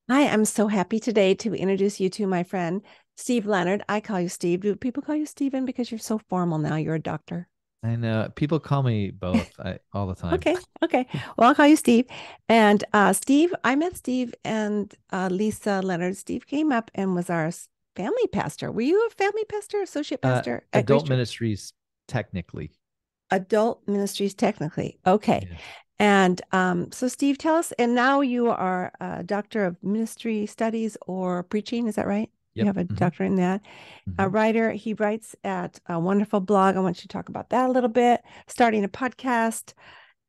Hi, I'm so happy today to introduce you to my friend, Steve Leonard. I call you Steve. Do people call you Steven because you're so formal now? You're a doctor. I know people call me both all the time. Okay, okay. Well, I'll call you Steve. And Steve, I met Steve and Lisa Leonard. Steve came up and was our family pastor. Were you a family pastor, associate pastor at Grace Adult Church? ministries, technically. Adult ministries, technically. Okay. Yeah. And so, Steve, tell us, and now you are a doctor of ministry studies or preaching. Is that right? You Yep. have a doctorate in that. A Hmm. writer. He writes at a wonderful blog. I want you to talk about that a little bit. Starting a podcast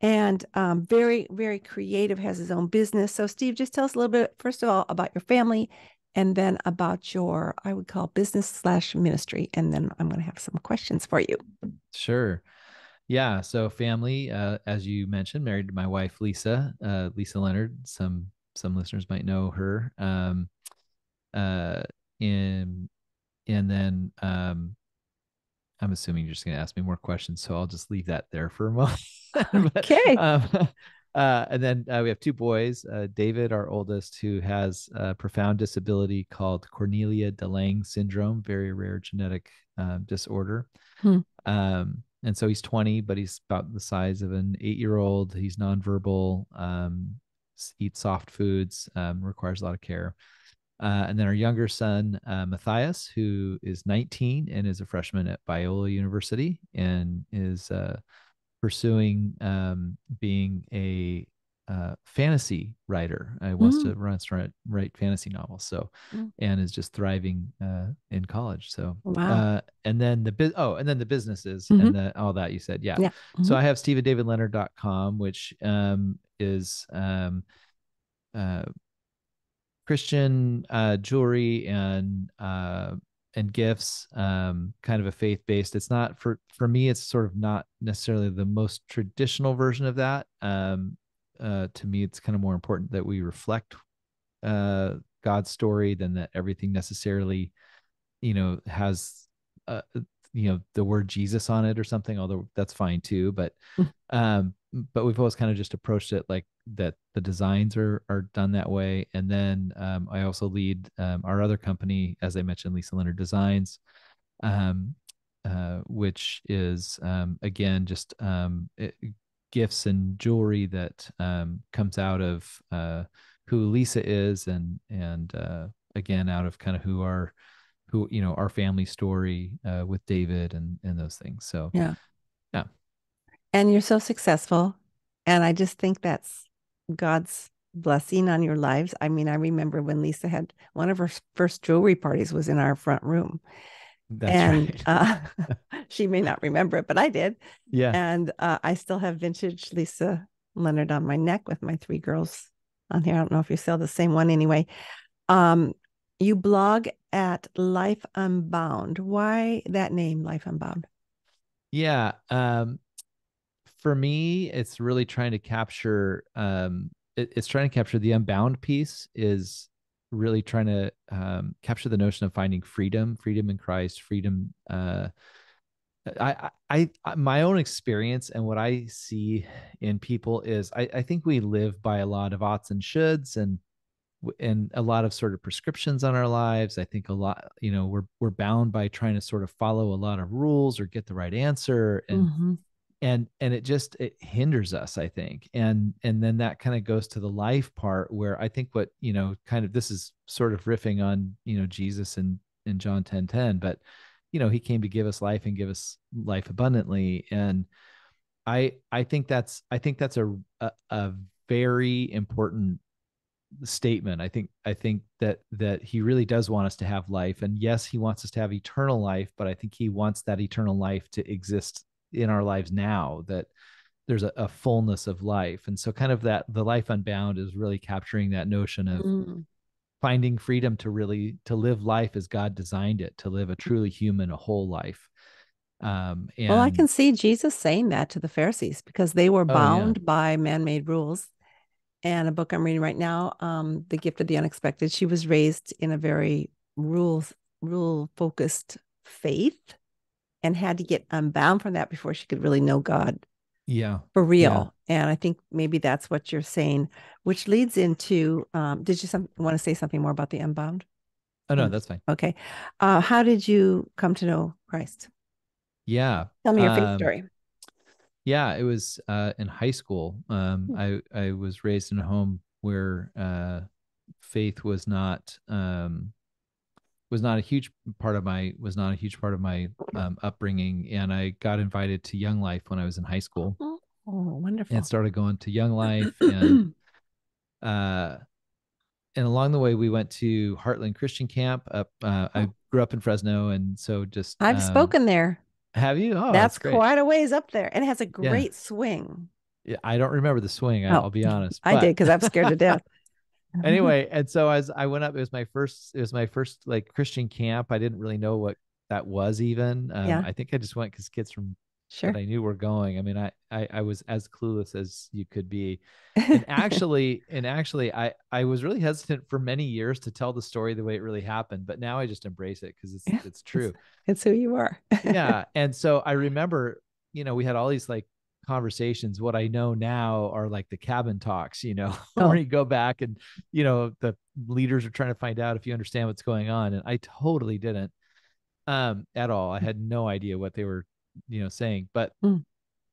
and very, very creative, has his own business. So, Steve, just tell us a little bit, first of all, about your family and then about your, I would call business slash ministry. And then I'm going to have some questions for you. Sure. Yeah. So family, as you mentioned, married to my wife Lisa, Lisa Leonard. Some listeners might know her. Uh, and and then I'm assuming you're just going to ask me more questions, so I'll just leave that there for a moment. But Okay. and then we have two boys, David, our oldest, who has a profound disability called Cornelia DeLang Syndrome, very rare genetic disorder. Hmm. And so he's 20, but he's about the size of an 8-year-old. He's nonverbal, eats soft foods, requires a lot of care. And then our younger son, Matthias, who is 19 and is a freshman at Biola University and is pursuing being a fantasy writer. He wants Mm, to write fantasy novels. So, mm. and is just thriving in college. So, Wow. and then the businesses Hmm. and all that you said. Yeah. Yeah. So Hmm. I have stephendavidleonard.com, which is uh, Christian jewelry and gifts, kind of a faith based. It's not for me. It's sort of not necessarily the most traditional version of that. To me, it's kind of more important that we reflect God's story than that everything necessarily has uh, the word Jesus on it or something. Although that's fine too, um, but we've always kind of just approached it like that. The designs are done that way, and then I also lead our other company, as I mentioned, Lisa Leonard Designs, um, which is again just gifts and jewelry that comes out of who Lisa is, and again out of kind of who our family story with David and those things. So Yeah. yeah, And you're so successful. And I just think that's God's blessing on your lives. I mean, I remember when Lisa had one of her first jewelry parties was in our front room. that's And right. she may not remember it, but I did. Yeah. And I still have vintage Lisa Leonard on my neck with my three girls on here. I don't know if you sell the same one anyway. Um, you blog at Life Unbound. Why that name, Life Unbound? Yeah. For me, it's really trying to capture it's trying to capture the unbound piece is really trying to capture the notion of finding freedom in Christ, freedom my own experience and what I see in people is I think we live by a lot of oughts and shoulds and a lot of sort of prescriptions on our lives. I think a lot, we're bound by trying to sort of follow a lot of rules or get the right answer, Hmm. and it hinders us, I think. And then that kind of goes to the life part where I think what, kind of this is sort of riffing on, Jesus and in John 10:10, but he came to give us life and give us life abundantly. And I think that's a very important statement. I think that he really does want us to have life, and yes, he wants us to have eternal life, but I think he wants that eternal life to exist in our lives now, that there's a fullness of life. And so kind of that the life unbound is really capturing that notion of Mm. finding freedom to live life as God designed it, to live a truly human, a whole life. Well, I And can see Jesus saying that to the Pharisees because they were oh yeah. bound by man-made rules. And a book I'm reading right now, The Gift of the Unexpected, she was raised in a very rule focused faith and had to get unbound from that before she could really know God. Yeah. for Yeah. real. And I think maybe that's what you're saying, which leads into, did you want to say something more about the Unbound? Oh no, that's fine. Okay. How did you come to know Christ? Yeah. Tell me your faith story. Yeah, it was in high school. Hmm. I was raised in a home where faith was not a huge part of my upbringing, and I got invited to Young Life when I was in high school, Oh, and wonderful. started going to Young Life, uh, and along the way we went to Heartland Christian Camp. I grew up in Fresno, and so just I've spoken there. have you? Oh, That's that's great. quite a ways up there, and it has a Yeah. great swing. Yeah, I don't remember the swing. Oh, I'll be honest, I did but because I'm scared to death. anyway, and so as I went up, it was my first like Christian camp. I didn't really know what that was even. Yeah, I think I just went because kids from that sure. I knew were going. I mean, I was as clueless as you could be. And actually, I was really hesitant for many years to tell the story the way it really happened, but now I just embrace it because it's Yeah, it's it's, true. it's who you are. Yeah. And so I remember, we had all these like conversations. What I know now are like the cabin talks, where Oh, you go back and, the leaders are trying to find out if you understand what's going on. And I totally didn't at all. I had no idea what they were, saying. But mm,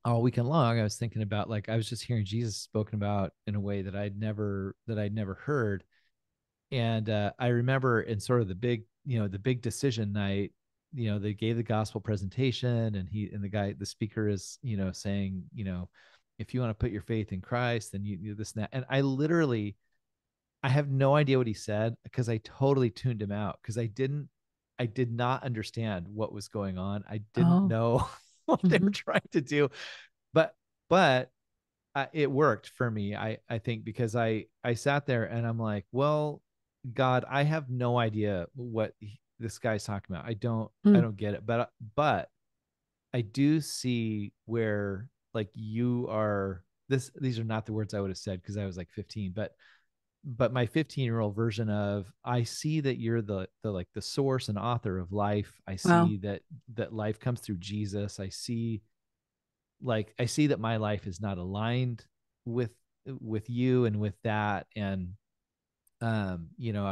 all weekend long, I was thinking about like I was just hearing Jesus spoken about in a way that I'd never heard. And I remember in sort of the big decision night, they gave the gospel presentation, and the speaker is, saying, if you want to put your faith in Christ, then you this and that. And I have no idea what he said because I totally tuned him out because I did not understand what was going on. I didn't oh, know what they were mhm. trying to do, but, it worked for me. I think because I sat there and I'm like, well, God, I have no idea what this guy's talking about. I Mm. don't get it, but I do see where like you are. These are not the words I would have said because I was like 15, but my 15-year-old version of I see that you're the like the source and author of life. I Wow. see that life comes through Jesus. I see that my life is not aligned with you and with that. And I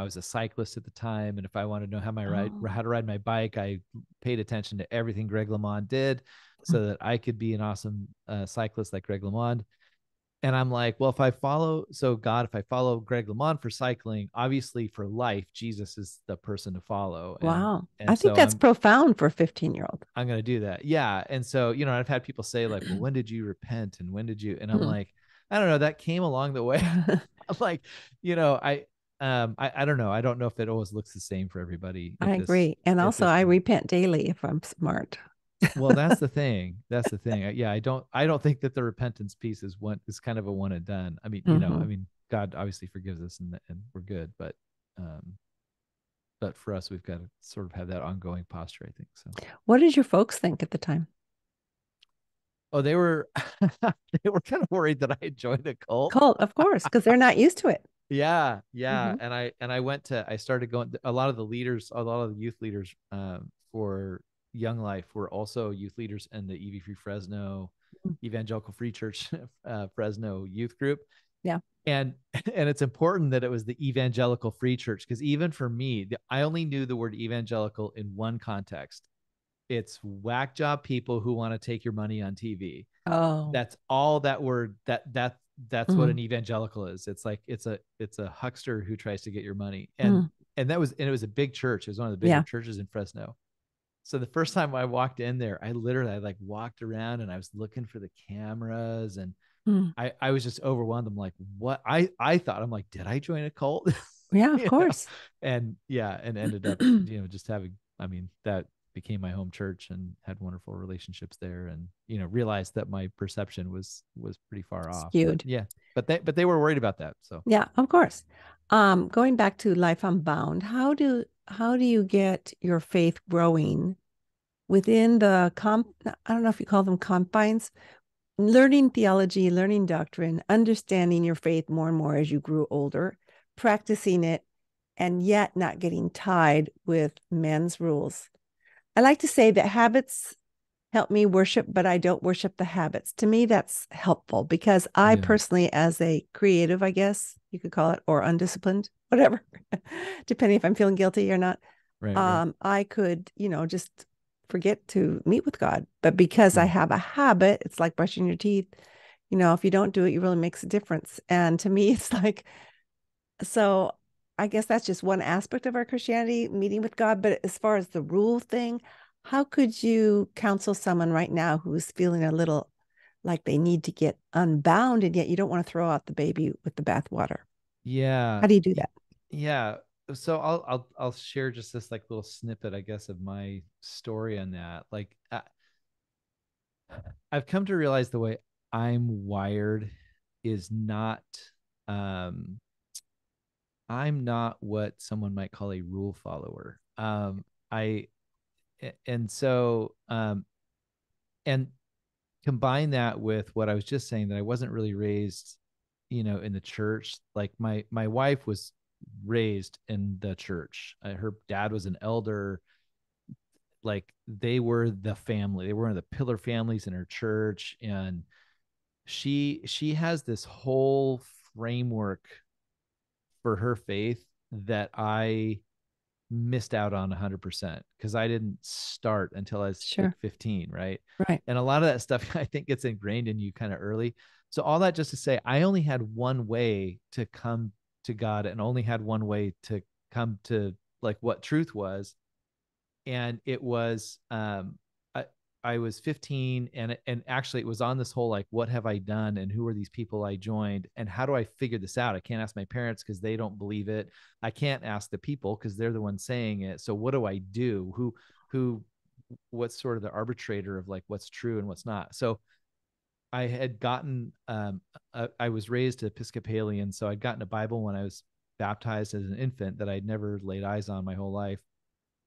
was a cyclist at the time, and if I wanted to know Oh, how to ride my bike, I paid attention to everything Greg LeMond did mm. so that I could be an awesome cyclist like Greg LeMond. And I'm like, well, if I follow Greg LeMond for cycling, obviously for life, Jesus is the person to follow. and Wow. I and think so that's i'm profound for a 15-year-old. I'm going to do that. Yeah. And so, I've had people say like, well, when did you repent? And when did you, and I'm Mm. like, I don't know, that came along the way. I'm like, I don't know. I don't know if it always looks the same for everybody I agree. And at also, this I point. repent daily if I'm smart. Well, that's the thing. That's the thing. Yeah. I don't think that the repentance piece is kind of a one and done. I mean, Hmm. God obviously forgives us and we're good, um, but for us, we've got to sort of have that ongoing posture, I think. So. What did your folks think at the time? Oh, they were they were kind of worried that I had joined a cult. Cult, of course, because they're not used to it. Yeah, yeah. Hmm. I started going, a lot of the youth leaders for Young Life were also youth leaders in the EV Free Fresno Evangelical Free Church Fresno youth group. Yeah. And and it's important that it was the Evangelical Free Church because even for me, I only knew the word evangelical in one context. It's whack job people who want to take your money on TV. Oh. That's all that word that's what Mm. an evangelical is. It's like it's a huckster who tries to get your money. and Mm. and it was a big church. It was one of the bigger Yeah. churches in Fresno. So the first time I walked in there, I like walked around and I was looking for the cameras, and Mm. I was just overwhelmed. I'm like, what? I thought, I'm like, did I join a cult? Yeah, of you know course. and yeah, and ended up just having, I mean, that became my home church and had wonderful relationships there, and realized that my perception was pretty far off. But Skewed. yeah, but they were worried about that. So Yeah, of course. Going back to Life Unbound, how do you get your faith growing within the I don't know if you call them confines, learning theology, learning doctrine, understanding your faith more and more as you grew older, practicing it, and yet not getting tied with men's rules. I like to say that habits help me worship, but I don't worship the habits. To me, that's helpful because I Yeah. personally, as a creative, I guess you could call it, or undisciplined, whatever, depending if I'm feeling guilty or not, Right. Right. I could, just forget to meet with God. But because I Yeah. have a habit, it's like brushing your teeth. If you don't do it, it really makes a difference. And to me, it's like, so I guess that's just one aspect of our Christianity, meeting with God. But as far as the rule thing, how could you counsel someone right now who's feeling a little like they need to get unbound, and yet you don't want to throw out the baby with the bathwater? Yeah. How do you do that? Yeah. So I'll share just this like little snippet, I guess, of my story on that. Like I've come to realize the way I'm wired is not um I'm not what someone might call a rule follower. I and so and combine that with what I was just saying, that I wasn't really raised, in the church. Like my wife was raised in the church. Her dad was an elder. Like they were the family. They were one of the pillar families in her church, and she has this whole framework for her faith that I missed out on 100% because I didn't start until I was like Sure. 15, right? Right. And a lot of that stuff I think gets ingrained in you kind of early. So all that just to say, I only had one way to come to God and only had one way to come to like what truth was, and it was I, I was 15, and actually it was on this whole like what have I done and who are these people I joined and how do I figure this out? I can't ask my parents because they don't believe it. I can't ask the people because they're the ones saying it. So what do I do? Who what's sort of the arbitrator of like what's true and what's not? So I had gotten I was raised Episcopalian, so I'd gotten a Bible when I was baptized as an infant that I'd never laid eyes on my whole life.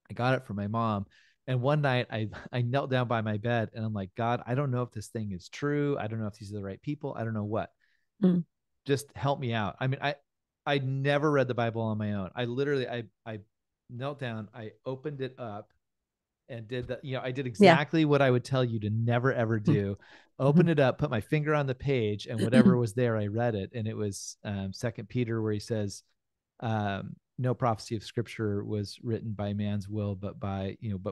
I got it from my mom. And one night I knelt down by my bed and I'm like, God, I don't know if this thing is true. I don't know if these are the right people. I don't know what. Mm. Just help me out. I mean, I never read the Bible on my own. I literally I knelt down, I opened it up and did that. I did Yeah. exactly what I would tell you to never ever do. Mhm. Open it up, put my finger on the page, and whatever was there, I read it. And it was Second Peter, where he says, no prophecy of scripture was written by man's will, but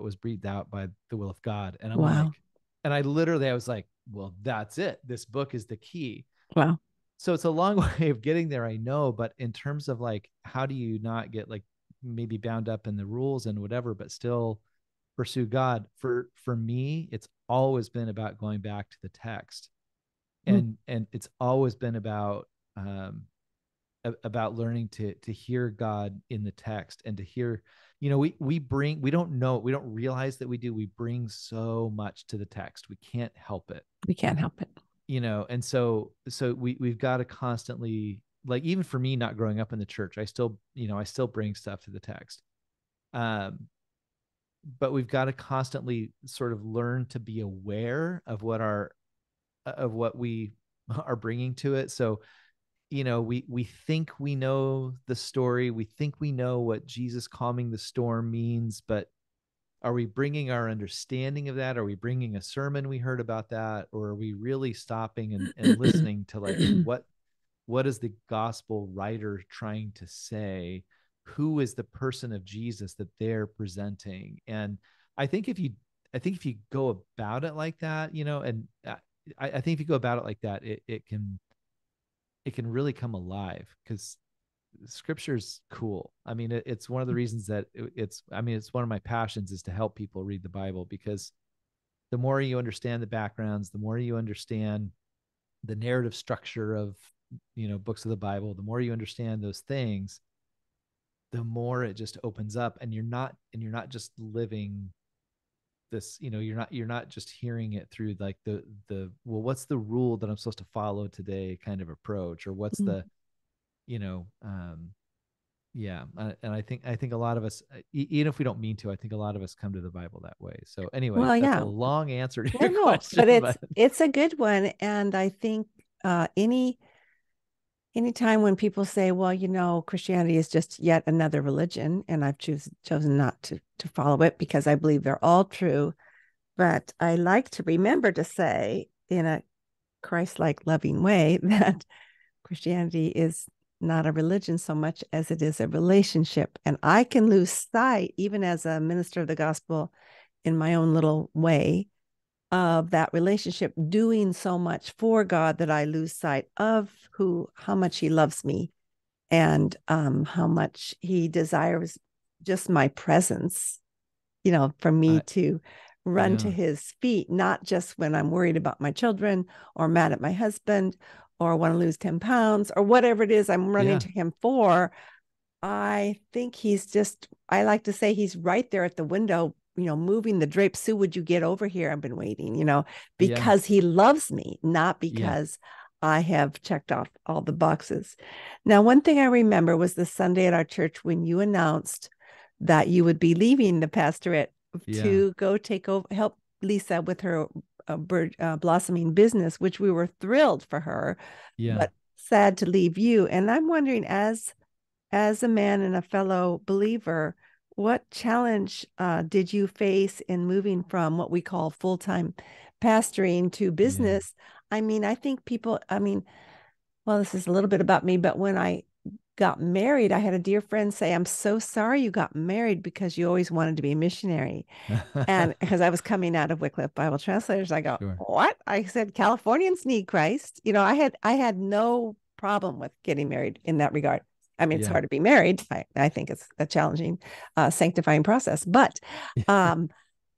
was breathed out by the will of God. And I'm Wow. like, and I was like, well, that's it. This book is the key. Wow. So it's a long way of getting there, I know, but in terms of like, how do you not get like maybe bound up in the rules and whatever, but still pursue God? For me, it's always been about going back to the text, Mm. and it's always been about learning to hear God in the text and to hear, we don't know, we don't realize that we bring so much to the text. We can't help it. We can't help it. And so we've got to constantly, like, even for me, not growing up in the church, I still bring stuff to the text. But we've got to constantly sort of learn to be aware of what we are bringing to it. So we think we know the story, we think we know what Jesus calming the storm means, but are we bringing our understanding of that? Are we bringing a sermon we heard about that? Or are we really stopping and listening to like what is the gospel writer trying to say? Who is the person of Jesus that they're presenting? And i think if you I think if you go about it like that, and I think if you go about it like that, it can really come alive, because scripture's cool. I mean, it's one of the reasons that it's one of my passions is to help people read the Bible, because the more you understand the backgrounds, the more you understand the narrative structure of books of the Bible, the more you understand those things, the more it just opens up, and you're not just living this, you're not just hearing it through like well, what's the rule that I'm supposed to follow today kind of approach, or what's Mm. the you know yeah. And I think a lot of us, even if we don't mean to, I think a lot of us come to the Bible that way. So anyway, Well, that's a yeah. long answer to No, your no, question, but it's but it's a good one. And I think anytime when people say, well, Christianity is just yet another religion, and I've chosen not to follow it because I believe they're all true. But I like to remember to say in a Christ-like loving way that Christianity is not a religion so much as it is a relationship. And I can lose sight, even as a minister of the gospel in my own little way, of that relationship doing so much for God that I lose sight of how much he loves me and how much he desires just my presence, for me I, to run to yeah, his feet, not just when I'm worried about my children or mad at my husband or want to lose 10 pounds or whatever it is I'm running yeah, to him for. I think I like to say he's right there at the window, moving the drapes. Sue, would you get over here? I've been waiting, yeah, because he loves me, not yeah, because I have checked off all the boxes. Now, one thing I remember was the Sunday at our church when you announced that you would be leaving the pastorate yeah, to go take over, help Lisa with her bird blossoming business, which we were thrilled for her, yeah, but sad to leave you. And I'm wondering, as a man and a fellow believer, what challenge did you face in moving from what we call full-time pastoring to yeah. business? I mean, I think well, this is a little bit about me, but when I got married, I had a dear friend say, I'm so sorry you got married because you always wanted to be a missionary. And because I was coming out of Wycliffe Bible Translators, I go, Sure. what? I said, Californians need Christ. I had no problem with getting married in that regard. I mean, it's Yeah. hard to be married. I think it's a challenging, sanctifying process. But um,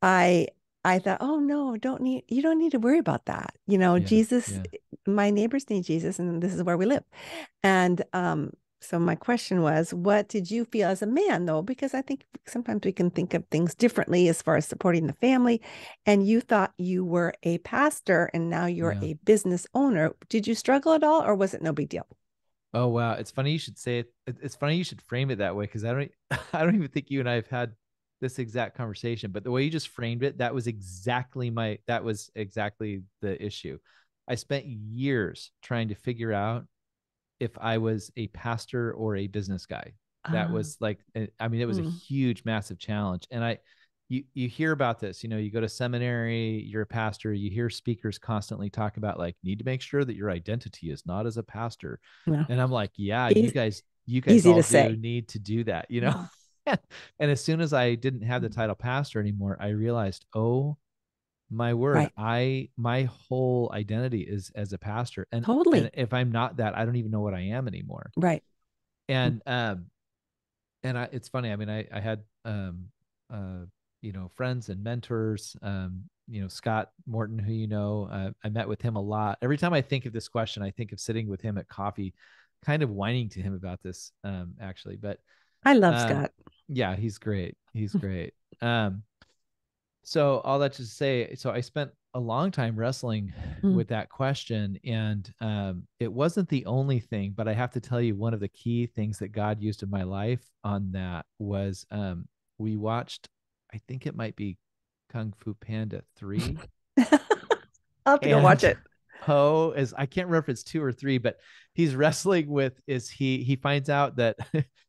I I thought, oh no, you don't need to worry about that. Yeah. Jesus, Yeah. my neighbors need Jesus, and this is where we live. And so my question was, what did you feel as a man, though? Because I think sometimes we can think of things differently as far as supporting the family. And you thought you were a pastor and now you're Yeah. a business owner. Did you struggle at all or was it no big deal? Oh wow, it's funny you should say it. It's funny you should frame it that way because I don't I don't even think you and I have had this exact conversation, but the way you just framed it, that was exactly the issue. I spent years trying to figure out if I was a pastor or a business guy. That Ah, was like, I mean, it was a mm. huge, massive challenge. And you hear about this, you go to seminary, you're a pastor, you hear speakers constantly talk about like, need to make sure that your identity is not as a pastor. Well, And I'm like, yeah, easy, you guys easy all to do say. need to do that, you know? Mhm. And as soon as I didn't have the title pastor anymore, I realized, oh my word, Right. my whole identity is as a pastor. And Totally. if I'm not that, I don't even know what I am anymore. Right. And it's funny. I mean, I had uh friends and mentors. Scott Morton, who I met with him a lot. Every time I think of this question, I think of sitting with him at coffee, kind of whining to him about this. Actually, but I love um, Scott. yeah, he's great. He's great. So all that to say, so I spent a long time wrestling Mm. with that question, and it wasn't the only thing, but I have to tell you, one of the key things that God used in my life on that was we watched, I think it might be Kung Fu Panda 3, I'll have to go watch and it. Poe is, I can't remember if it's 2 or 3, but he's wrestling with, is he finds out that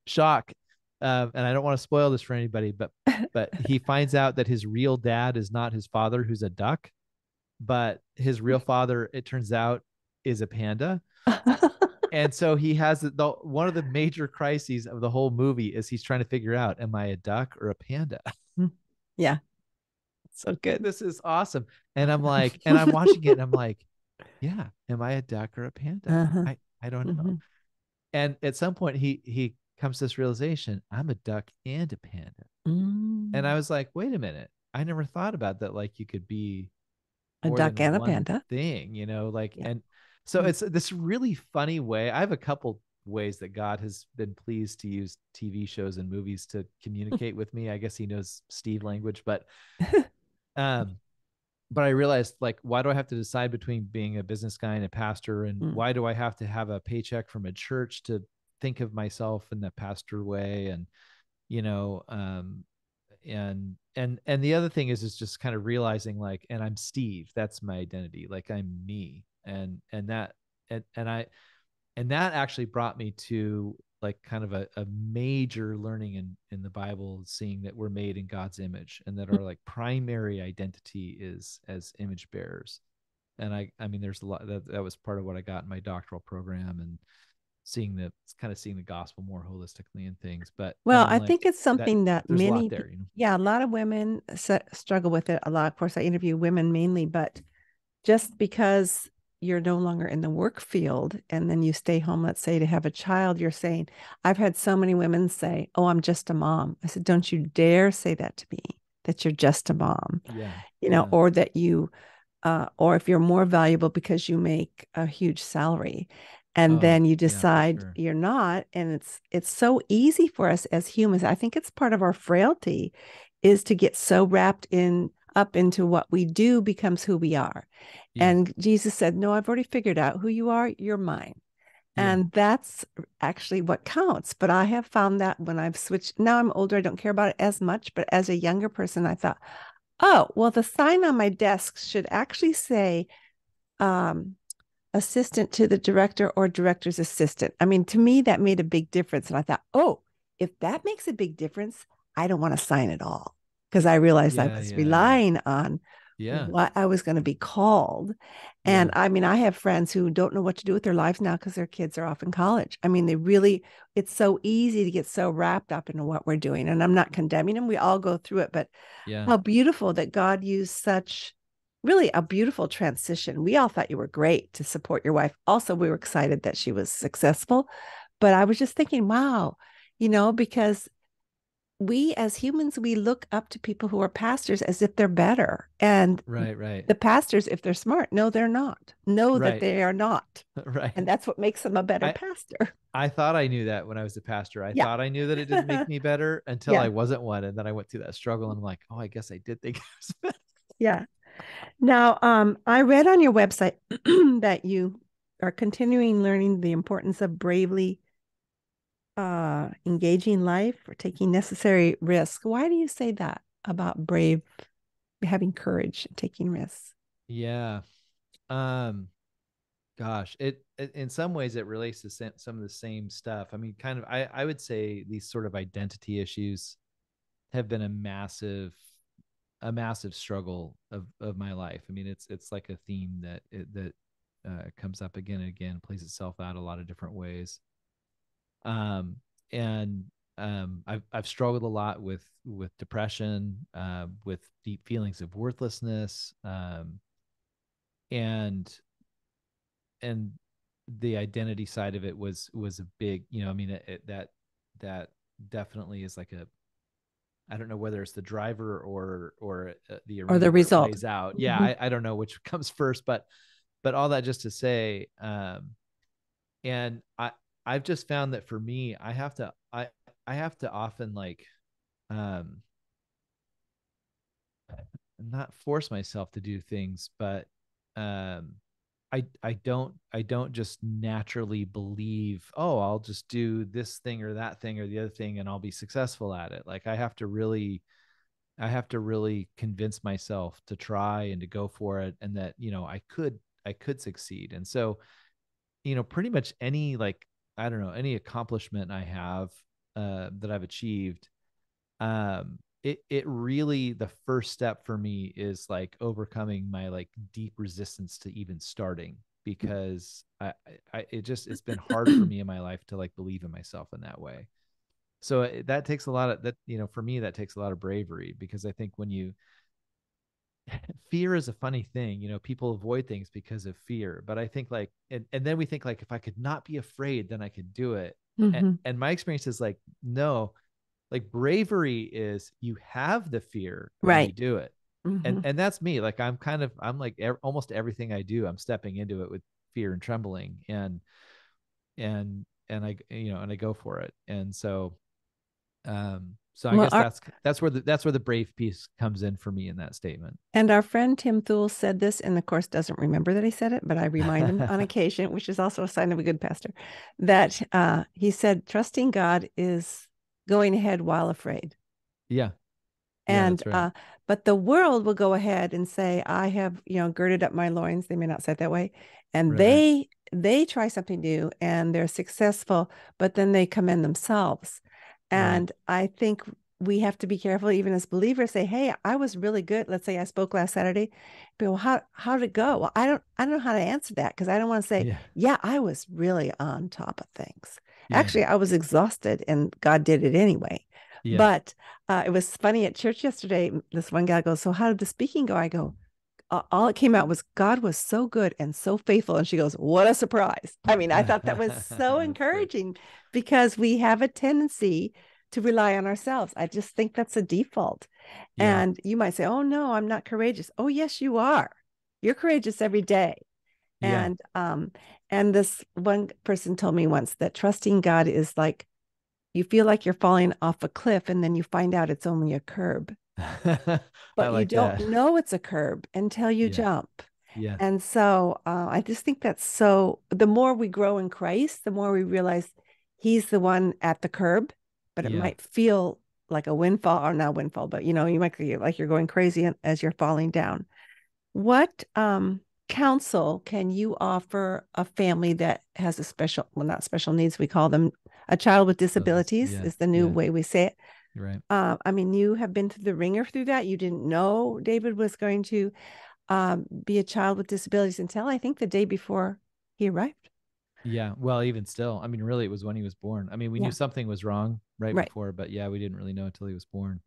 shock, and I don't want to spoil this for anybody, but he finds out that his real dad is not his father, who's a duck, but his real father, it turns out, is a panda. And so he has one of the major crises of the whole movie is he's trying to figure out, am I a duck or a panda? Yeah, so good. This is awesome. And I'm like, and I'm watching it and I'm like, yeah, am I a duck or a panda? Uh-huh. I don't know. Hmm. And at some point he comes to this realization, I'm a duck and a panda. And I Mm. was like, wait a minute. I never thought about that. Like you could be A more duck than and a one panda. thing, like, Yeah. and so Mm. it's this really funny way. I have a couple ways that God has been pleased to use TV shows and movies to communicate with me. I guess he knows Steve language, um but I realized, like, why do I have to decide between being a business guy and a pastor? And Mm. why do I have to have a paycheck from a church to think of myself in the pastor way? And, you know, and the other thing is just kind of realizing like, and I'm Steve, that's my identity. Like I'm me. And that, and that actually brought me to like kind of a major learning in the Bible, seeing that we're made in God's image and that our like primary identity is as image bearers. And I mean, there's a lot that was part of what I got in my doctoral program, and seeing the gospel more holistically in things. But I Well, mean, I think like it's that, something that there's a lot many, there, you know? yeah, a lot of women struggle with it a lot. Of course, I interview women mainly, but just because you're no longer in the work field and then you stay home, let's say to have a child, you're saying, I've had so many women say, oh, I'm just a mom. I said, don't you dare say that to me, that you're just a mom, Yeah. Yeah. or that you, or if you're more valuable because you make a huge salary. And Oh, then you yeah, for decide sure. you're not. And it's so easy for us as humans. I think it's part of our frailty is to get so wrapped in up into what we do becomes who we are. Yeah. And Jesus said, no, I've already figured out who you are. You're mine. Yeah. And that's actually what counts. But I have found that when I've switched, now I'm older, I don't care about it as much. But as a younger person, I thought, oh, well, the sign on my desk should actually say um, assistant to the director or director's assistant. I mean, to me, that made a big difference. And I thought, oh, if that makes a big difference, I don't want to sign at all because I realized I Yeah. was Yeah. Yeah. relying on Yeah. what I was going to be called. And Yeah. I mean, I have friends who don't know what to do with their lives now because their kids are off in college. I mean, they really, it's so easy to get so wrapped up into what we're doing. And I'm not condemning them. We all go through it, but Yeah. how beautiful that God used such really a beautiful transition. We all thought you were great to support your wife. Also, we were excited that she was successful. But I was just thinking, wow, because we as humans, we look up to people who are pastors as if they're better. And Right. Right. the pastors, if they're smart, no, they're not. Know that Right. they are not. Right. And that's what makes them a better I pastor. I thought I knew that when I was a pastor. I Yeah. thought I knew that it didn't make me better until Yeah. I wasn't one. And then I went through that struggle and I'm like, oh, I guess I did think I was better. Yeah. Now, I read on your website that you are continuing learning the importance of bravely engaging life or taking necessary risks. Why do you say that about brave, having courage, and taking risks? Yeah. Um, Gosh, it in some ways it relates to some of the same stuff. I mean, kind of, I would say these sort of identity issues have been a massive struggle of my life. I mean, it's like a theme that comes up again and again, plays itself out a lot of different ways. Um, and I've struggled a lot with depression, with deep feelings of worthlessness, and and the identity side of it was a big, I mean, that definitely is like a, I don't know whether it's the driver or the Or arena the where it result? plays out. Yeah, Mhm. I don't know which comes first, but all that just to say, and I've just found that for me, I have to often like, um not force myself to do things, but um I don't just naturally believe, oh, I'll just do this thing or that thing or the other thing and I'll be successful at it. Like I have to really convince myself to try and to go for it, and that, I could succeed. And so, pretty much any, like, I don't know, any accomplishment I have that I've achieved, it really, the first step for me is like overcoming my like deep resistance to even starting, because it's been hard for me in my life to like believe in myself in that way. So that takes a lot of that, for me, that takes a lot of bravery, because I think when you fear is a funny thing, people avoid things because of fear. But I think like, and then we think like, if I could not be afraid, then I could do it. and, Mhm. and my experience is like, no, like bravery is you have the fear and you Right. do it. and Mhm. and that's me. Like I'm like almost everything I do, I'm stepping into it with fear and trembling, and I go for it. And so I Well, guess that's where the brave piece comes in for me in that statement. our friend Tim Thule said this, and of course doesn't remember that he said it, but I remind him on occasion, which is also a sign of a good pastor, that he said, trusting God is going ahead while afraid. Yeah. Yeah, And that's right. but the world will go ahead and say, I have, girded up my loins. They may not say it that way. And Right, right. they try something new and they're successful, but then they commend themselves. Right. And I think we have to be careful, even as believers, say, hey, I was really good. Let's say I spoke last Saturday. But well, how did it go? Well, I don't know how to answer that because I don't want to say, Yeah. yeah, I was really on top of things. Yeah. Actually, I was exhausted and God did it anyway. Yeah. But it was funny at church yesterday. This one guy goes, so how did the speaking go? I go, all it came out was God was so good and so faithful. And she goes, what a surprise. I mean, I thought that was so That's good. encouraging because we have a tendency to rely on ourselves. I just think that's a default. Yeah. And you might say, oh, no, I'm not courageous. Oh, yes, you are. You're courageous every day. Yeah. And this one person told me once that trusting God is like you feel like you're falling off a cliff and then you find out it's only a curb, I but you like don't that. know it's a curb until you Yeah. jump. Yeah. And so I just think that's so, the more we grow in Christ, the more we realize he's the one at the curb, but it Yeah. might feel like a windfall or not windfall, but you might feel like you're going crazy as you're falling down. What counsel can you offer a family that has a special, well, not special needs, we call them a child with disabilities, Yeah. is the new Yeah. way we say it. You're right. I mean, you have been through the ringer through that. You didn't know David was going to be a child with disabilities until I think the day before he arrived. Yeah. Well, even still, I mean, really, it was when he was born. I mean, we knew Yeah, something was wrong right right. before, but yeah, we didn't really know until he was born.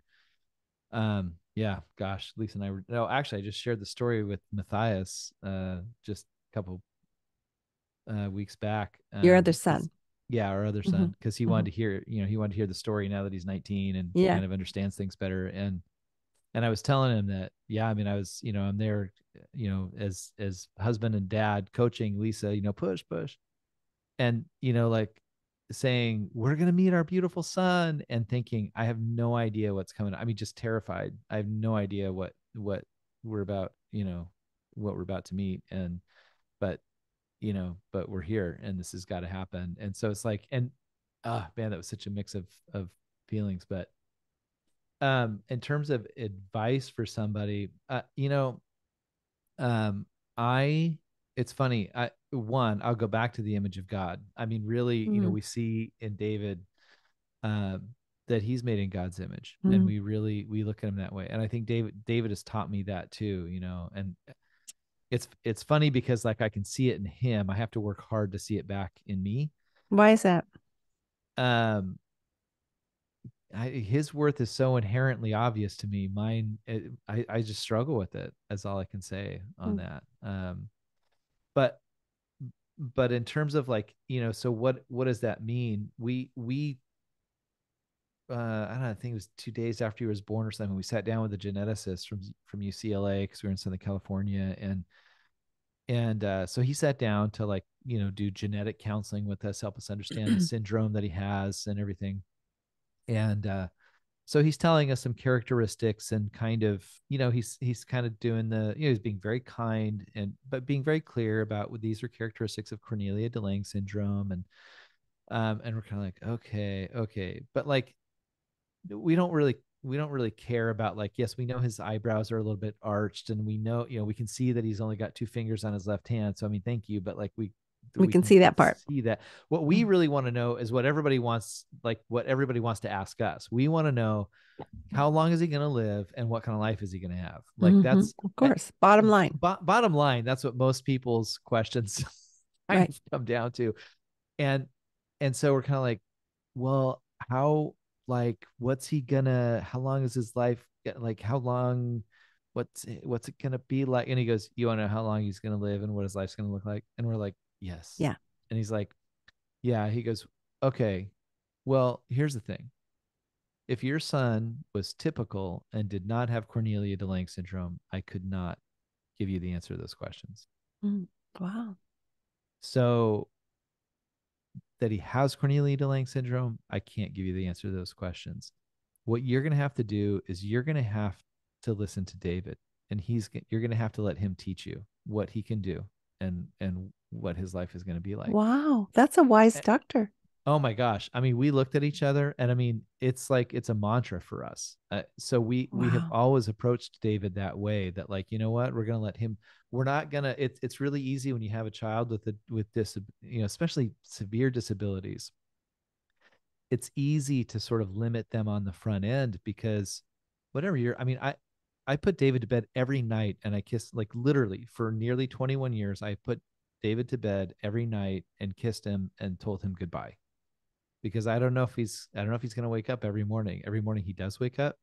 Yeah, gosh, Lisa and I were, no, actually, I just shared the story with Matthias, just a couple, weeks back. Your other Cause son. yeah, our other Hmm. son, cause he Hmm. wanted to hear, he wanted to hear the story now that he's 19 and Yeah. kind of understands things better. And I was telling him that, yeah, I mean, I'm there, as husband and dad coaching Lisa, push, push. And, like saying, we're going to meet our beautiful son and thinking, I have no idea what's coming. I mean, just terrified. I have no idea what we're about, what we're about to meet. But, but we're here and this has got to happen. And so it's like, and, man, that was such a mix of feelings. But, in terms of advice for somebody, um I it's funny, I'll go back to the image of God. I mean, really, Mm-hmm. we see in David, um that he's made in God's image, and Mm-hmm. we look at him that way. And I think David has taught me that too, and it's funny because like I can see it in him. I have to work hard to see it back in me. Why is that? um his worth is so inherently obvious to me. Mine, I just struggle with it. That's all I can say on Mm. that. But in terms of like, so what does that mean? We I don't know, I think it was 2 days after he was born or something. We sat down with a geneticist from UCLA because we were in Southern California, and so he sat down to like do genetic counseling with us, help us understand the syndrome that he has and everything. And so he's telling us some characteristics and kind of, he's kind of doing he's being very kind but being very clear about what these are characteristics of Cornelia DeLang syndrome. And we're kind of like, okay, but like we don't really care about, like, yes, we know his eyebrows are a little bit arched, and we know, we can see that he's only got 2 fingers on his left hand, so I mean, thank you, but like We we can can see that part. see that. What we really want to know is what everybody wants, like what everybody wants to ask us. We want to know, how long is he going to live and what kind of life is he going to have? Like Mm-hmm. that's Of course. Bottom line. bottom line. That's what most people's questions kind Right. of come down to. And so we're kind of like, well, how, like, what's he gonna, how long is his life, like how long, what's it gonna be like? And he goes, you want to know how long he's gonna live and what his life's gonna look like? And we're like, yes. Yeah. And he's like, yeah. He goes, okay, well, here's the thing. If your son was typical and did not have Cornelia DeLang syndrome, I could not give you the answer to those questions. Mm. Wow. So that he has Cornelia DeLang syndrome, I can't give you the answer to those questions. What you're going to have to do is you're going to have to listen to David, and you're going to have to let him teach you what he can do and what his life is going to be like. Wow. That's a wise doctor. Oh my gosh. I mean, we looked at each other and I mean, it's like it's a mantra for us. So we have Wow. always approached David that way, that like, you know what, we're going to let him, we're not going to, it's really easy when you have a child with this, you know, especially severe disabilities. It's easy to sort of limit them on the front end because whatever you're, I mean, I put David to bed every night and I kissed, like literally for nearly 21 years. I put David to bed every night and kissed him and told him goodbye, because I don't know if he's going to wake up every morning. Every morning he does wake up,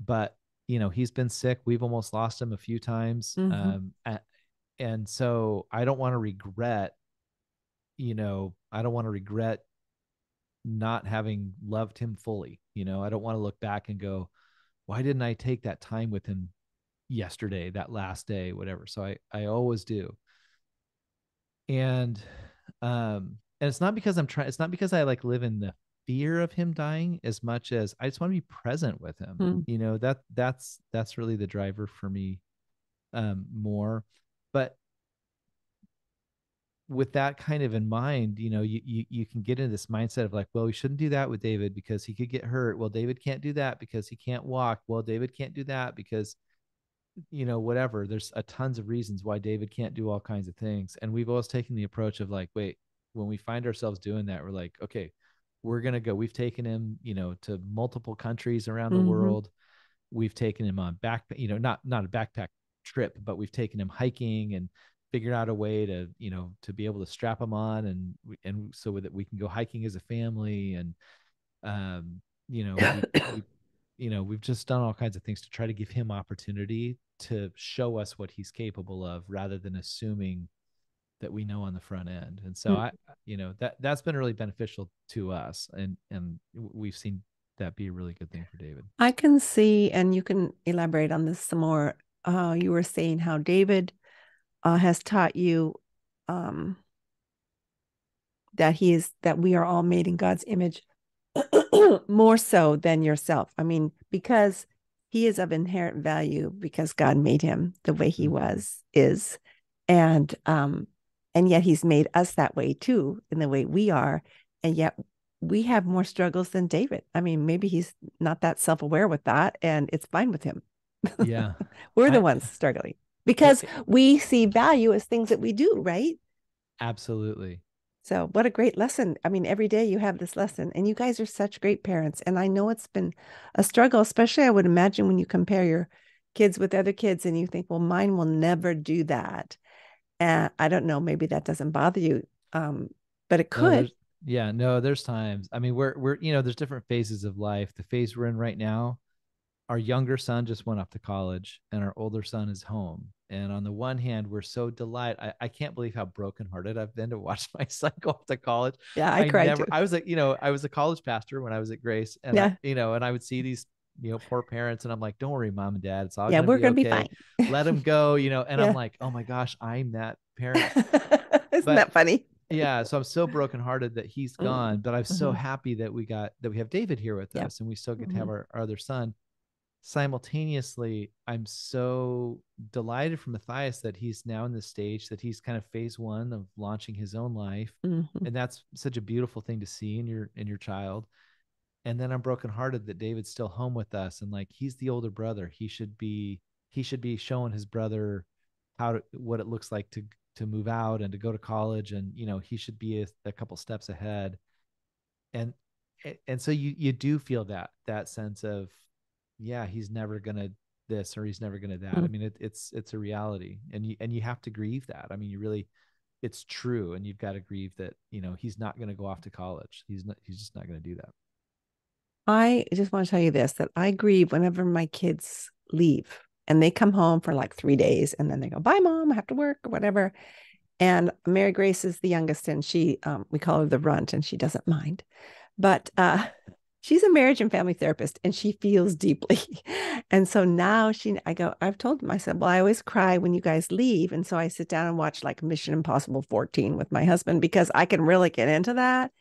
but you know, he's been sick. We've almost lost him a few times. Hmm. And so I don't want to regret, you know, I don't want to regret not having loved him fully. You know, I don't want to look back and go, why didn't I take that time with him yesterday, that last day, whatever. So I always do. And and it's not because I'm trying, it's not because I like live in the fear of him dying as much as I just want to be present with him. Mm. You know, that's really the driver for me, more. But with that kind of in mind, you know, you can get into this mindset of like, well, we shouldn't do that with David because he could get hurt. Well, David can't do that because he can't walk. Well, David can't do that because, you know, whatever. There's a tons of reasons why David can't do all kinds of things. And we've always taken the approach of like, wait, when we find ourselves doing that, we're like, okay, we're going to go. We've taken him, you know, to multiple countries around the Hmm. world. We've taken him on you know, not a backpack trip, but we've taken him hiking and figured out a way to, you know, to be able to strap him on and so that we can go hiking as a family. And, you know, we you know, we've just done all kinds of things to try to give him opportunity to show us what he's capable of rather than assuming that we know on the front end. And so you know, that's been really beneficial to us. And we've seen that be a really good thing for David. I can see, and you can elaborate on this some more. You were saying how David has taught you um, that we are all made in God's image more so than yourself. I mean, because he is of inherent value because God made him the way he Mm-hmm. was is, and yet he's made us that way too in the way we are, and yet we have more struggles than David. I mean, maybe he's not that self-aware with that, and it's fine with him. Yeah. We're the I ones struggling because it, we see value as things that we do, right? absolutely. So, what a great lesson. I mean, every day you have this lesson, and you guys are such great parents. And I know it's been a struggle, especially I would imagine when you compare your kids with other kids and you think, well, mine will never do that. And I don't know, maybe that doesn't bother you, but it No, could. there's yeah, no, there's times. I mean, we're you know, there's different phases of life. The phase we're in right now, our younger son just went off to college and our older son is home. And on the one hand, we're so delighted. I can't believe how brokenhearted I've been to watch my son go off to college. Yeah, I cried too. I was like, you know, I was a college pastor when I was at Grace, and Yeah. you know, and I would see these, you know, poor parents, and I'm like, don't worry, mom and dad, it's all Yeah, going to we're be going to be okay. fine. Let him go, you know, and I'm Yeah. like, oh my gosh, I'm that parent. Isn't But that funny? yeah, so I'm so brokenhearted that he's Mm-hmm. gone, but I'm so Mm-hmm. happy that we have David here with Yeah. us and we still get to Mm-hmm. have our other son. Simultaneously, I'm so delighted for Matthias that he's now in the stage that he's kind of phase one of launching his own life. Mm-hmm. And that's such a beautiful thing to see in your child. And then I'm brokenhearted that David's still home with us. And like he's the older brother. He should be showing his brother what it looks like to move out and to go to college. And you know, he should be a couple steps ahead. And and so you do feel that sense of, yeah, he's never gonna this or he's never gonna that. I mean, it's a reality, and you have to grieve that. I mean, you really, it's true, and you've got to grieve that, you know, he's not gonna go off to college. He's just not gonna do that. I just want to tell you this that I grieve whenever my kids leave and they come home for like 3 days and then they go, bye, mom, I have to work or whatever. And Mary Grace is the youngest, and she, we call her the runt, and she doesn't mind. But she's a marriage and family therapist, and she feels deeply. And so now I've told myself, well, I always cry when you guys leave. And so I sit down and watch like Mission Impossible 14 with my husband because I can really get into that.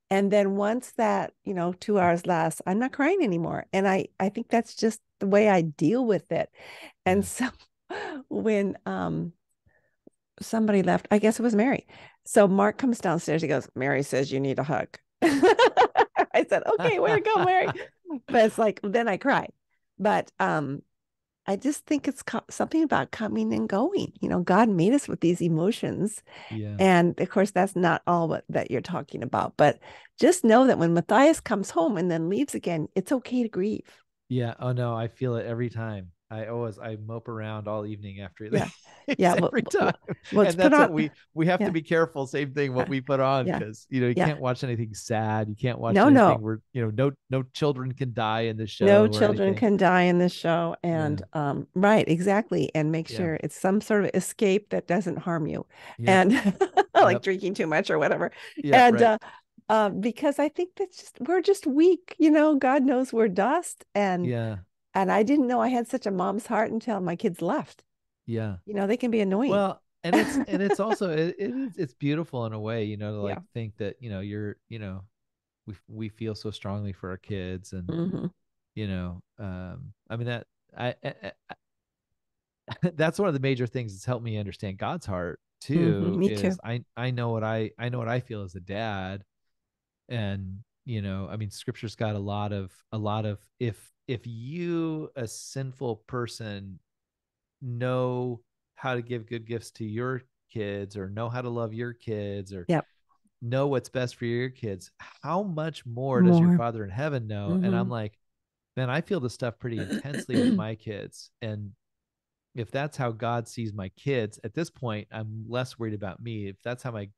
And then once that, 2 hours lasts, I'm not crying anymore. And I think that's just the way I deal with it. And Yeah. so when somebody left, I guess it was Mary, So Mark comes downstairs. He goes, Mary says you need a hug. I said, okay, way to go, Mary. But it's like, then I cry. But I just think it's something about coming and going. God made us with these emotions. Yeah. And of course, that's not all that you're talking about. But just know that when Matthias comes home and then leaves again, it's okay to grieve. Yeah. Oh no, I feel it every time. I mope around all evening after he Yeah. leaves Yeah. every time. Well, it's And put that's what on. we have to Yeah. be careful. Same thing what we put on, Yeah. because you Yeah. can't watch anything sad. You can't watch No, anything no. where no children can die in the No show or children anything. can die in this show. Yeah. And right, exactly. And make Yeah. sure it's some sort of escape that doesn't harm you. Yep. And like Yep. drinking too much or whatever. Yeah. And Right. because I think we're just weak, God knows we're dust. Yeah. And I didn't know I had such a mom's heart until my kids left. Yeah. They can be annoying. Well, and it's also it's beautiful in a way, to Yeah. like think that, we feel so strongly for our kids. And Hmm. I mean that I that's one of the major things that's helped me understand God's heart too, Me too. is I know what I feel as a dad. And I mean, scripture's got a lot of if you, a sinful person, know how to give good gifts to your kids, or know how to love your kids, or Yep. know what's best for your kids, how much more does your More. Father in heaven know? And Hmm. I'm like, man, I feel this stuff pretty intensely with my kids. And if that's how God sees my kids at this point, I'm less worried about me. If that's how my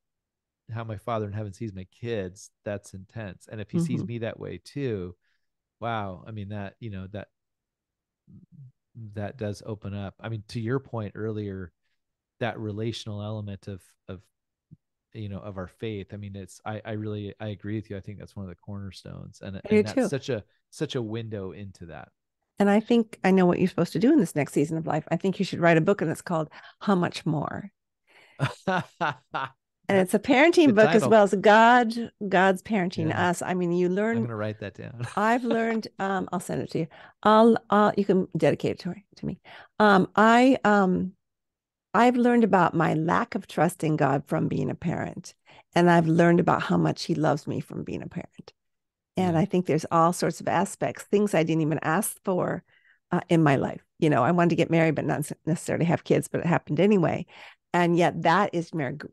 Father in heaven sees my kids, that's intense. And if he sees Hmm. me that way too, wow. I mean, that does open up. I mean, to your point earlier, that relational element of our faith. I mean, I agree with you. I think that's one of the cornerstones, and I do that's too. such a window into that. And I think I know what you're supposed to do in this next season of life. I think you should write a book, and it's called How Much More. And That's it's a parenting good book as title. well as God's parenting Yeah, us. I mean, you I'm learn. gonna write that down. I've learned. I'll send it to you. You can dedicate it to me. I've learned about my lack of trust in God from being a parent, and I've learned about how much He loves me from being a parent. And Yeah. I think there's all sorts of aspects, things I didn't even ask for in my life. I wanted to get married, but not necessarily have kids, but it happened anyway. And yet that is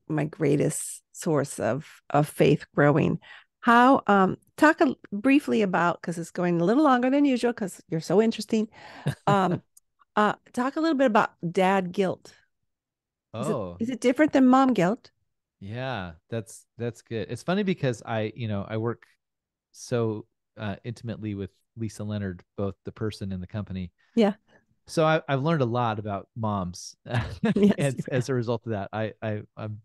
my greatest source of faith growing. How talk briefly about, because it's going a little longer than usual because you're so interesting. Um, talk a little bit about dad guilt. Is it Oh, is it different than mom guilt? yeah. That's good. It's funny because I work so intimately with Lisa Leonard, both the person and the company. Yeah. So I've learned a lot about moms, Yes. and as a result of that, I'm you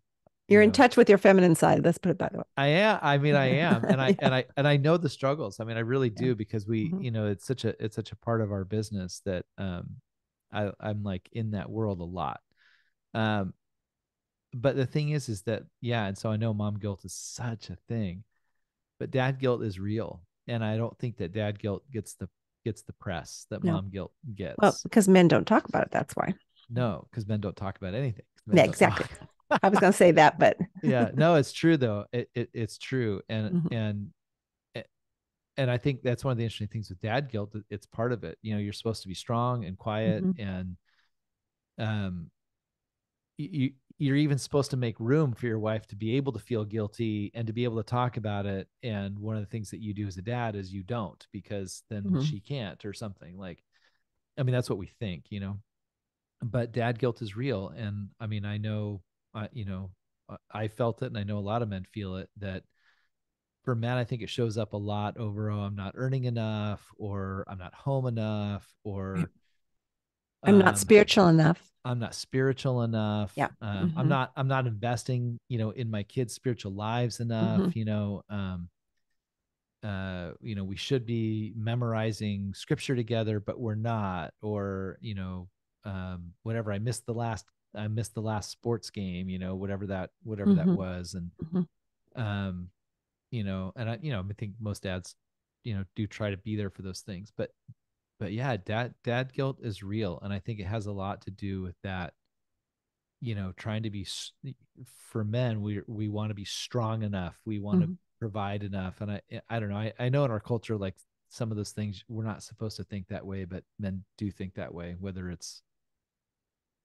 You're in know touch with your feminine side. Let's put it that I am. I mean, I am, and I way. and I and I know the struggles. I mean, I really Yeah. do, because we, Mhm. it's such a part of our business that I'm like in that world a lot. Um, but the thing is that, yeah, and so I know mom guilt is such a thing, but dad guilt is real, and I don't think that dad guilt gets the press that No. mom guilt Well, gets. because men don't talk about it. That's why. No, because men don't talk about anything. Men Yeah, don't exactly. talk. I was going to say that, but Yeah, no, it's true though. It's true, and Mhm. and I think that's one of the interesting things with dad guilt. It's part of it. You're supposed to be strong and quiet, Mhm. and um, you're even supposed to make room for your wife to be able to feel guilty and to be able to talk about it. And one of the things that you do as a dad is you don't, because then Mhm. she can't, or something like. I mean, that's what we think. But dad guilt is real, and I mean, I know, I felt it, and I know a lot of men feel it. That for men, I think it shows up a lot over, oh, I'm not earning enough, or I'm not home enough, Right. or I'm not um, spiritual enough. I'm not spiritual enough. Yeah. I'm Hmm. not I'm not investing, in my kids' spiritual lives enough. Hmm. We should be memorizing scripture together, but we're not. Or whatever. I missed the last sports game. Whatever that Hmm. was. And Hmm. um, I think most dads, do try to be there for those things. But yeah, dad guilt is real, and I think it has a lot to do with that trying to be, for men, we want to be strong enough, we want to Mhm. provide enough. And I don't know, I know in our culture, like, some of those things, we're not supposed to think that way, but men do think that way, whether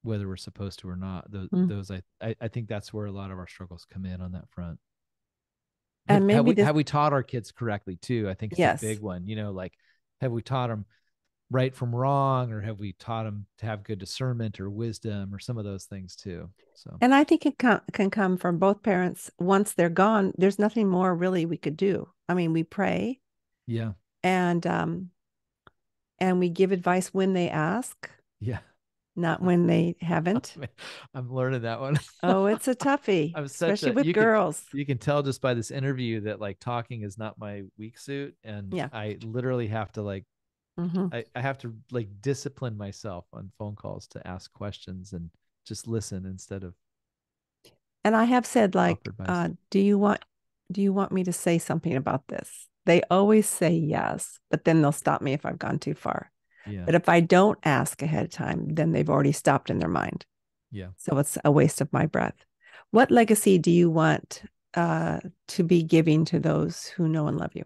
we're supposed to or not. Mm. Those I think that's where a lot of our struggles come in on that front. have, And have maybe we this, have we taught our kids correctly too? I think it's a yes. big one. Like, have we taught them right from wrong, or have we taught them to have good discernment or wisdom or some of those things too? So And I think it can come from both parents. Once they're gone, there's nothing more really we could do. I mean, we pray yeah. and we give advice when they ask, Yeah. not when they haven't. I'm learning that one. Oh, it's a toughie, I'm such especially a with girls. you can tell just by this interview that, like, talking is not my weak suit, and Yeah. I literally have to, like, Hmm. I have to, like, discipline myself on phone calls to ask questions and just listen instead of And I have said, offer like, advice. do you want me to say something about this? They always say yes, but then they'll stop me if I've gone too far. Yeah. But if I don't ask ahead of time, then they've already stopped in their mind. Yeah. So it's a waste of my breath. What legacy do you want to be giving to those who know and love you?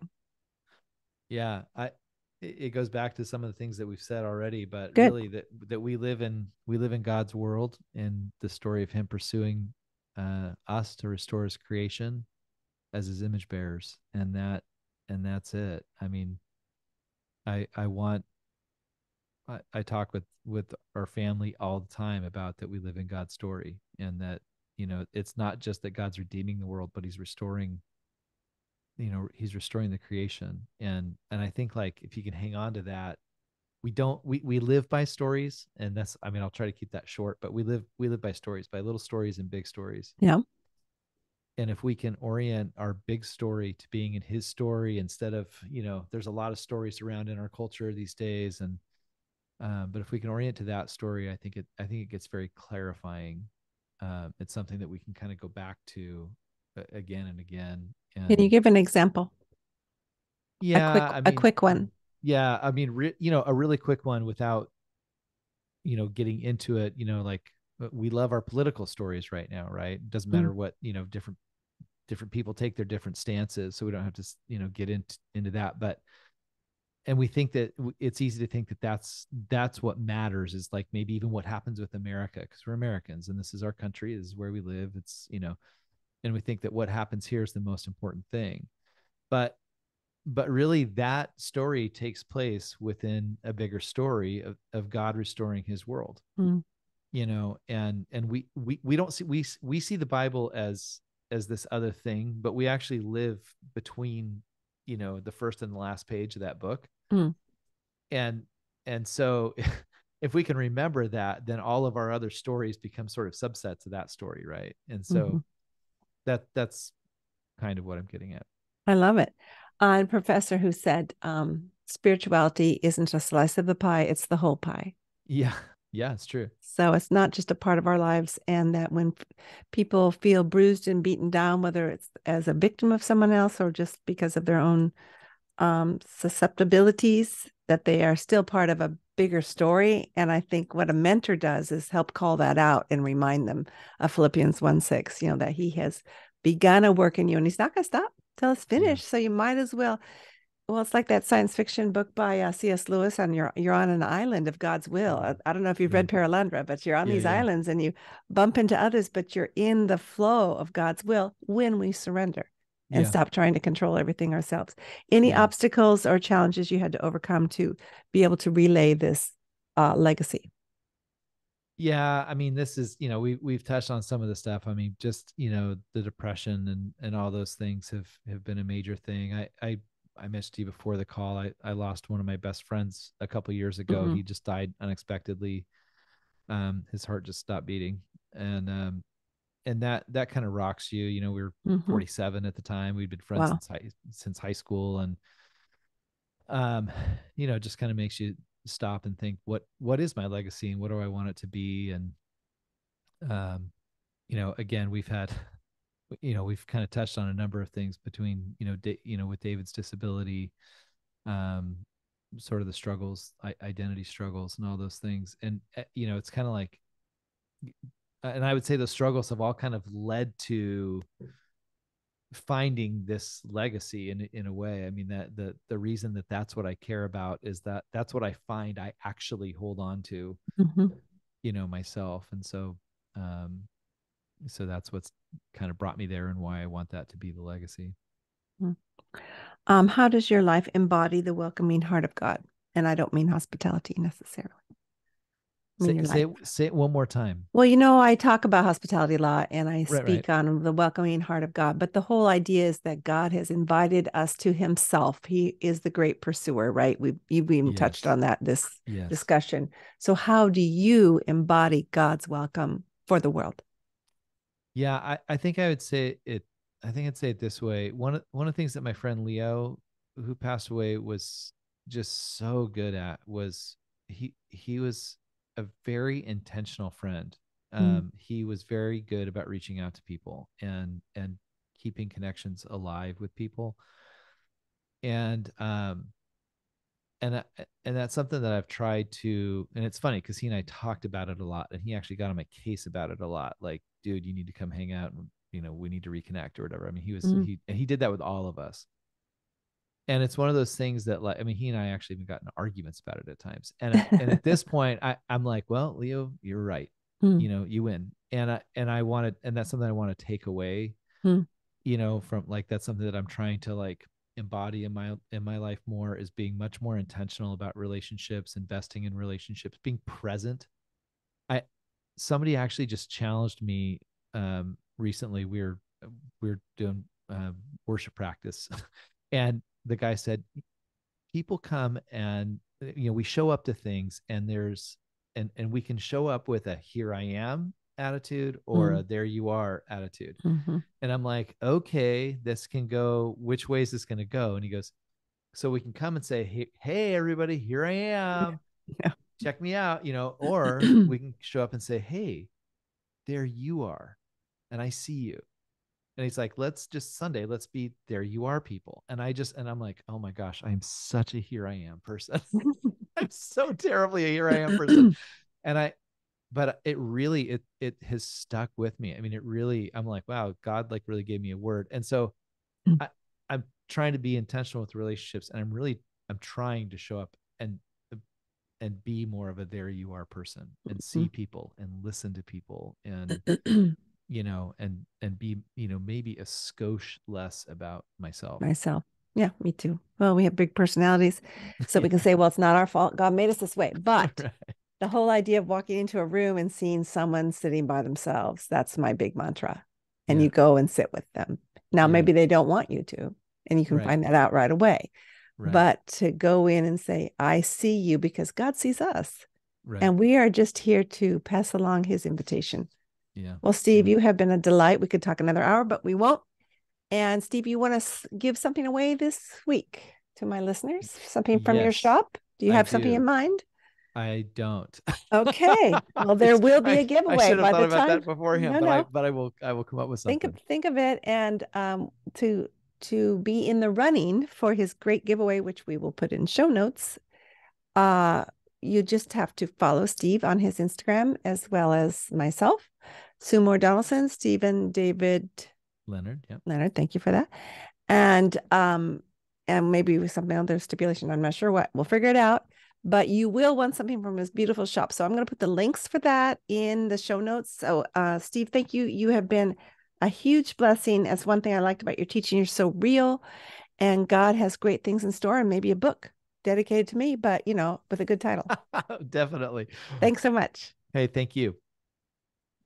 Yeah. It goes back to some of the things that we've said already, but Good. really, that we live in God's world, and the story of him pursuing us to restore his creation as his image bearers, and that's it. I mean, I want I talk with our family all the time about that we live in God's story, and that, it's not just that God's redeeming the world, but he's restoring the creation. And I think, like, if you can hang on to that, we live by stories, and that's, I mean, I'll try to keep that short, but we live by stories, by little stories and big stories. Yeah. And if we can orient our big story to being in his story, instead of, there's a lot of stories around in our culture these days, and but if we can orient to that story, I think it gets very clarifying. It's something that we can kind of go back to again and again. Can you And give an example? A quick yeah, I a mean, quick one. yeah, I mean, a really quick one without, getting into it. Like, we love our political stories right now, right? It doesn't Mm. matter what, different people take their different stances, so we don't have to, get into that. But and we think that it's easy to think that that's what matters, is, like, maybe even what happens with America, because we're Americans and this is our country, this is where we live. It's, and we think that what happens here is the most important thing. But really, that story takes place within a bigger story of God restoring his world. Mm. And we don't see, we see the Bible as this other thing, but we actually live between, the first and the last page of that book. Mm. And so if we can remember that, then all of our other stories become sort of subsets of that story, right? And Hmm. so that's kind of what I'm getting at. I love it. A professor who said spirituality isn't a slice of the pie, it's the whole pie. Yeah. Yeah, it's true. So it's not just a part of our lives, and that when people feel bruised and beaten down, whether it's as a victim of someone else or just because of their own susceptibilities, that they are still part of a bigger story. And I think what a mentor does is help call that out and remind them of Philippians 1:6, that he has begun a work in you and he's not going to stop till it's Yeah. finished. So you might as well. Well, it's like that science fiction book by C.S. Lewis, and you're on an island of God's will. I don't know if you've Yeah. read Paralandra, but you're on Yeah. these Yeah. islands and you bump into others, but you're in the flow of God's will when we surrender and Yeah. stop trying to control everything ourselves. Any Yeah. obstacles or challenges you had to overcome to be able to relay this legacy? Yeah, I mean, this is, we've touched on some of the stuff. I mean, just, the depression and all those things have been a major thing. I mentioned to you before the call. I lost one of my best friends a couple years ago. Mm-hmm. He just died unexpectedly. His heart just stopped beating, and that kind of rocks you. We were Mm-hmm. 47 at the time. We'd been friends Wow. since high school, and just kind of makes you stop and think, what is my legacy and what do I want it to be? And um, again, we've kind of touched on a number of things between, with David's disability, um, sort of the struggles, identity struggles, and all those things. And it's kind of like and I would say those struggles have all kind of led to finding this legacy in a way. I mean, that the reason that that's what I care about is that that's what I find I actually hold on to, Mm-hmm. myself. And um, so that's what's kind of brought me there and why I want that to be the legacy. How does your life embody the welcoming heart of God? And I don't mean hospitality necessarily. I mean Say your say life. say it one more time. Well, I talk about hospitality a lot and I Right. speak on the welcoming heart of God, but the whole idea is that God has invited us to himself. He is the great pursuer, right? You've even touched Yes. on that this Yes. discussion. So how do you embody God's welcome for the world? Yeah, I think I would say it. I think I'd say it this way. One of the things that my friend Leo, who passed away, was just so good at was he was a very intentional friend. Mm, He was very good about reaching out to people and keeping connections alive with people. And and I, and that's something that I've tried to. And it's funny because he and I talked about it a lot, and he actually got on my case about it a lot. Like, dude, you need to come hang out, and we need to reconnect or whatever. I mean, mm. he did that with all of us, and it's one of those things that, like, I mean, he and I actually even got in arguments about it at times. And at this point, I'm like, well, Leo, you're right. Mm, You win, and I wanted, and that's something I want to take away, mm, from, like, that's something that I'm trying to, like, embody in my life more, is being much more intentional about relationships, investing in relationships, being present. I Somebody actually just challenged me recently. We are doing worship practice, and the guy said, people come and, we show up to things, and we can show up with a here I am attitude or mm, a there you are attitude. mhm. And I'm like, okay, this can go, which way is this going to go? And he goes, so we can come and say, hey, everybody, here I am. Yeah. Check me out, or we can show up and say, hey, there you are. And I see you. And he's like, let's be there you are people. And I'm like, oh my gosh, I'm such a here I am person. I'm so terribly a here I am person. And but it has stuck with me. I mean, I'm like, wow, God like really gave me a word. And so I, I'm trying to be intentional with relationships, and I'm trying to show up and be more of a there you are person, and see people and listen to people, and be, maybe a skosh less about myself. Myself. Yeah, me too. Well, we have big personalities, so we can say, well, it's not our fault. God made us this way. But Right. the whole idea of walking into a room and seeing someone sitting by themselves, that's my big mantra. And you Yeah. go and sit with them. Now, Yeah. maybe they don't want you to, and you can Right. find that out right away. Right. But to go in and say, I see you because God sees us. Right. And we are just here to pass along his invitation. Yeah. Well, Steve, Yeah. you have been a delight. We could talk another hour, but we won't. And Steve, you want to give something away this week to my listeners? Something from your Yes, shop? Do you I have something in do. mind? I don't. Okay. Well, there will be I, a I giveaway should have by thought the about time. that beforehand, No, but I no. but I will come up with Think of something. think of it, and to be in the running for his great giveaway, which we will put in show notes. Uh, you just have to follow Steve on his Instagram as well as myself, Sue Moore Donaldson, Stephen David Leonard. Yeah. Leonard. Thank you for that. And maybe with something other stipulation. I'm not sure what. We'll figure it out. But you will want something from his beautiful shop. So I'm going to put the links for that in the show notes. So Steve, thank you. You have been a huge blessing. That's one thing I liked about your teaching. You're so real, and God has great things in store, and maybe a book dedicated to me, but with a good title. Definitely. Thanks so much. Hey, thank you.